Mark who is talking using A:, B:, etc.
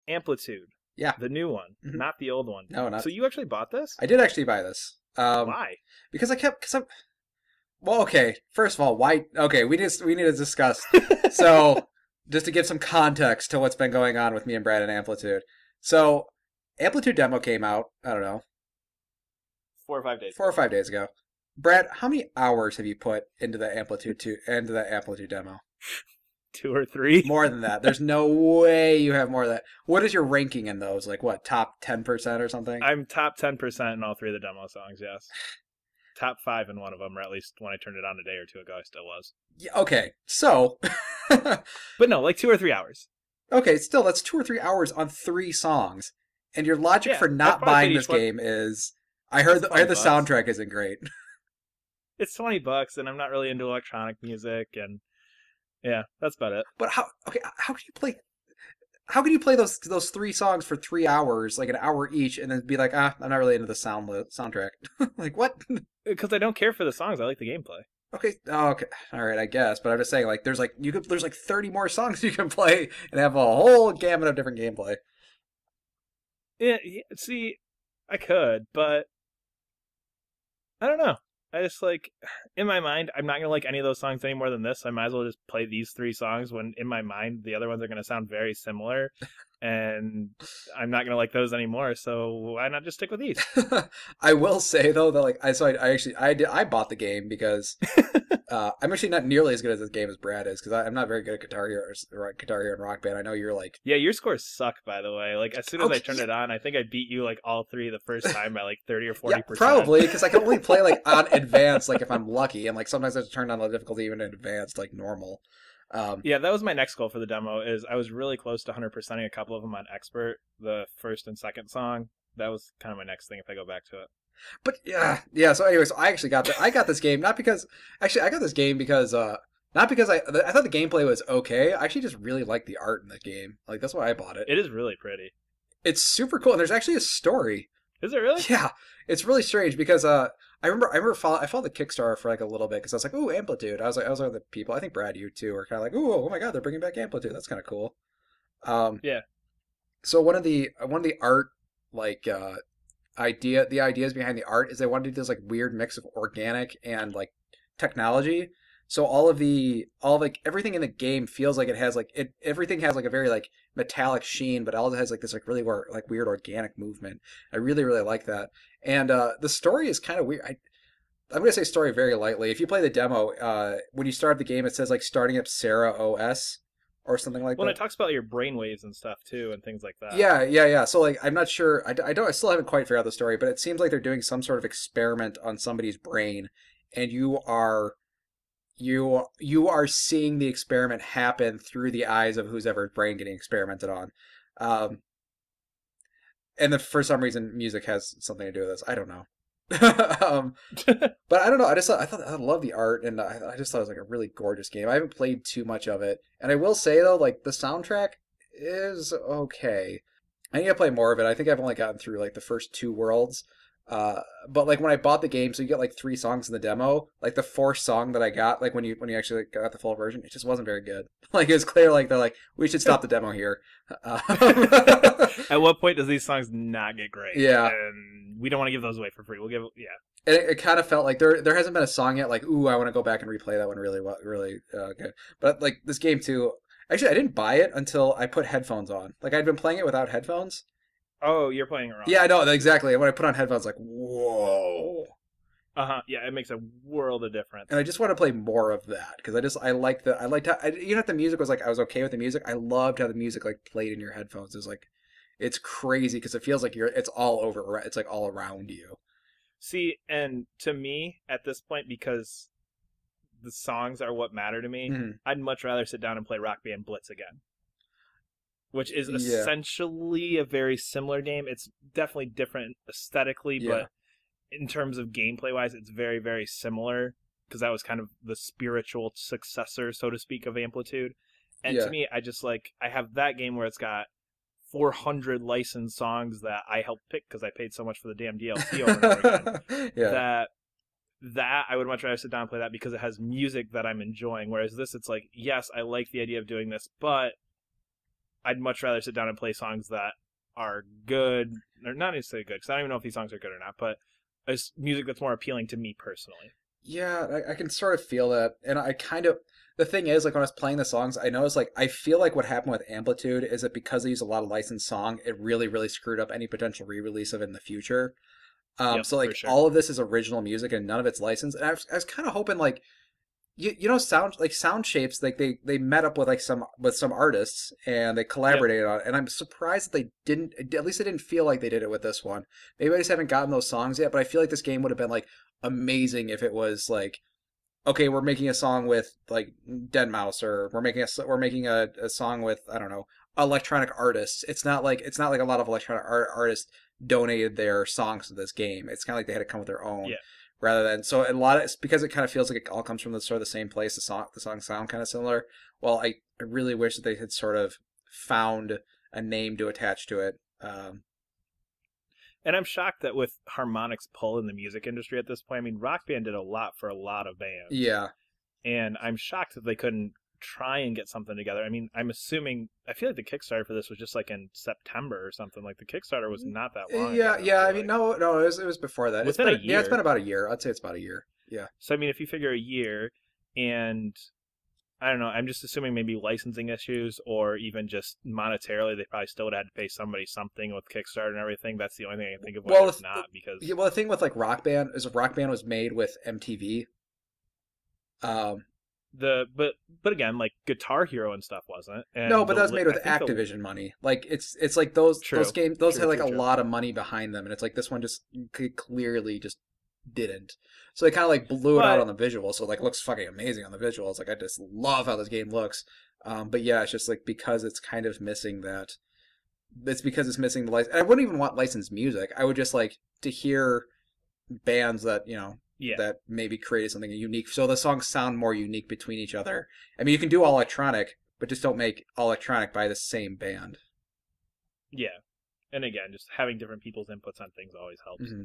A: Amplitude.
B: Yeah.
A: The new one,
B: Hmm.
A: not the old one.
B: No, not.
A: So you actually bought this?
B: I did actually buy this.
A: Why?
B: Because I kept. Cause well, okay. First of all, why? Okay, we need to discuss. So, just to give some context to what's been going on with me and Brad and Amplitude. So, Amplitude demo came out. I don't know,
A: 4 or 5 days
B: 4 or 5 days ago. Brad, how many hours have you put into the Amplitude demo?
A: 2 or 3.
B: More than that. There's no way you have more than that. What is your ranking in those? Like what? Top 10% or something?
A: I'm top 10% in all 3 of the demo songs, yes. Top 5 in one of them, or at least when I turned it on a day or two ago, I still was.
B: Yeah, okay, so.
A: But no, like 2 or 3 hours.
B: Okay, still, that's 2 or 3 hours on 3 songs. And your logic
A: Yeah,
B: for
A: I've
B: not
A: probably
B: buying
A: played
B: this
A: each one.
B: game is. I heard
A: It's
B: the
A: $20.
B: soundtrack isn't great.
A: It's $20, and I'm not really into electronic music, and yeah, that's about it.
B: But how? Okay, how can you play? How can you play those 3 songs for 3 hours, like an hour each, and then be like, I'm not really into the soundtrack. Like what?
A: Because I don't care for the songs, I like the gameplay.
B: Okay, oh, okay, all right, I guess. But I'm just saying, like, there's 30 more songs you can play and have a whole gamut of different gameplay.
A: Yeah, see, I could, but I don't know. I just like, in my mind, I'm not going to like any of those songs any more than this. I might as well just play these 3 songs when, in my mind, the other ones are going to sound very similar. And I'm not going to like those anymore. So why not just stick with these?
B: I will say though that like I bought the game because I'm actually not nearly as good at this game as Brad is because I'm not very good at Guitar Hero and Rock Band. I know you're like
A: Yeah, your scores suck, by the way. Like, as soon as I turned
B: yeah.
A: it on, I think I beat you like all 3 the first time by like 30 or 40%.
B: Yeah, probably because I can only play like on advanced, like if I'm lucky, and like sometimes I have to turn down the difficulty even in advanced, like normal.
A: Yeah, that was my next goal for the demo. Is I was really close to 100%ing a couple of them on expert, the first and second song. That was kind of my next thing if I go back to it.
B: But yeah. So anyways, I actually I got this game not because I got this game because not because I thought the gameplay was okay. I actually just really like the art in the game. Like that's why I bought it.
A: It is really pretty.
B: It's super cool. And there's actually a story.
A: Is it really?
B: Yeah, it's really strange because I followed the Kickstarter for like a little bit because I was like, ooh, Amplitude. I was one of the people. I think Brad, you too, were kind of like, ooh, oh my god, they're bringing back Amplitude. That's kind of cool.
A: Yeah.
B: So one of the art like the ideas behind the art is they wanted to do this like weird mix of organic and like technology. So all of like everything in the game feels like it has like everything has like a very like metallic sheen, but it also has like this like really like weird organic movement. I really really like that. And the story is kind of weird. I'm gonna say story very lightly. If you play the demo, when you start the game, it says like starting up Sarah OS or something like
A: Well,
B: that.
A: it talks about your brainwaves and stuff too, and things like that.
B: Yeah. So like, I'm not sure. I still haven't quite figured out the story, but it seems like they're doing some sort of experiment on somebody's brain, and you are seeing the experiment happen through the eyes of who's ever brain getting experimented on. And then for some reason, music has something to do with this. I don't know. But I don't know. I love the art, and I just thought it was like a really gorgeous game. I haven't played too much of it, and I will say though, like the soundtrack is okay. I need to play more of it. I think I've only gotten through like the first 2 worlds. But like when I bought the game, so you get like 3 songs in the demo. Like the 4th song that I got, like when you actually got the full version, it just wasn't very good. Like it was clear, like they're like, we should stop the demo here.
A: At what point does these songs not get great?
B: Yeah.
A: And we don't want to give those away for free. We'll give
B: And it kind of felt like there hasn't been a song yet. Like, ooh, I want to go back and replay that one really well, really good. But like this game too. Actually, I didn't buy it until I put headphones on. Like I'd been playing it without headphones.
A: Oh, you're playing it wrong.
B: Yeah, I know exactly. When I put on headphones, like whoa.
A: Yeah, it makes a world of difference.
B: And I just want to play more of that because I liked how even if the music was like I was okay with the music, I loved how the music like played in your headphones. It's like it's crazy because it feels like it's all over. It's like all around you.
A: See, and to me at this point, because the songs are what matter to me, I'd much rather sit down and play Rock Band Blitz again, which is essentially a very similar game. It's definitely different aesthetically, but in terms of gameplay wise, it's very, very similar because that was kind of the spiritual successor, so to speak, of Amplitude. And to me, I have that game where it's got 400 licensed songs that I helped pick because I paid so much for the damn DLC over and over again. That I would much rather sit down and play that because it has music that I'm enjoying. Whereas this, it's like, yes, I like the idea of doing this, but I'd much rather sit down and play songs that are good, or not necessarily good, because I don't even know if these songs are good or not, but it's music that's more appealing to me personally.
B: Yeah, I can sort of feel that, and I kind of. The thing is, like when I was playing the songs, I noticed like I feel like what happened with Amplitude is that because they use a lot of licensed song, it really really screwed up any potential re-release of it in the future.
A: Yep,
B: So
A: for
B: like
A: sure.
B: all of this is original music and none of it's licensed. And I was kind of hoping like sound shapes like they met up with like some artists and they
A: Yep.
B: collaborated on it. And I'm surprised that they didn't, at least they didn't feel like they did it with this one. Maybe I just haven't gotten those songs yet, but I feel like this game would have been like amazing if it was like, okay, we're making a song with like Dead Mouse, or we're making a song with, I don't know, electronic artists. It's not like a lot of electronic artists donated their songs to this game. It's kind of like they had to come with their own,
A: Yeah.
B: rather than, so a lot of it's because it kind of feels like it all comes from the sort of the same place. The songs sound kind of similar. Well, I really wish that they had sort of found a name to attach to it.
A: And I'm shocked that with harmonics pull in the music industry at this point, I mean, Rock Band did a lot for a lot of bands.
B: Yeah,
A: And I'm shocked that they couldn't try and get something together. I mean, I'm assuming, I feel like the Kickstarter for this was just like in September or something. Like the Kickstarter was not that long ago.
B: yeah. I mean, no, no, it was before that.
A: Within a
B: Yeah, it's been
A: year.
B: about a year. I'd say it's about a year. Yeah.
A: So, I mean, if you figure a year, and I don't know, I'm just assuming maybe licensing issues or even just monetarily, they probably still would have had to pay somebody something with Kickstarter and everything. That's the only thing I can think of why
B: Well,
A: it's not, because
B: yeah, well, the thing with like Rock Band is Rock Band was made with MTV. Um,
A: but again, like Guitar Hero and stuff wasn't.
B: no,
A: And
B: but that was made with
A: I think the
B: Activision money. Like it's like those
A: true,
B: games, those
A: true,
B: had like
A: true,
B: a
A: true.
B: lot of money behind them, and it's like this one just clearly just didn't. So they kind of like blew it out
A: But
B: on the visuals. So like looks fucking amazing on the visuals. Like I just love how this game looks. But yeah, it's just like because it's kind of missing that. It's because it's missing the license. I wouldn't even want licensed music. I would just like to hear bands that
A: yeah,
B: that maybe created something unique, so the songs sound more unique between each other. I mean, you can do all electronic, but just don't make all electronic by the same band.
A: yeah. And again, just having different people's inputs on things always helps.
B: Mm-hmm.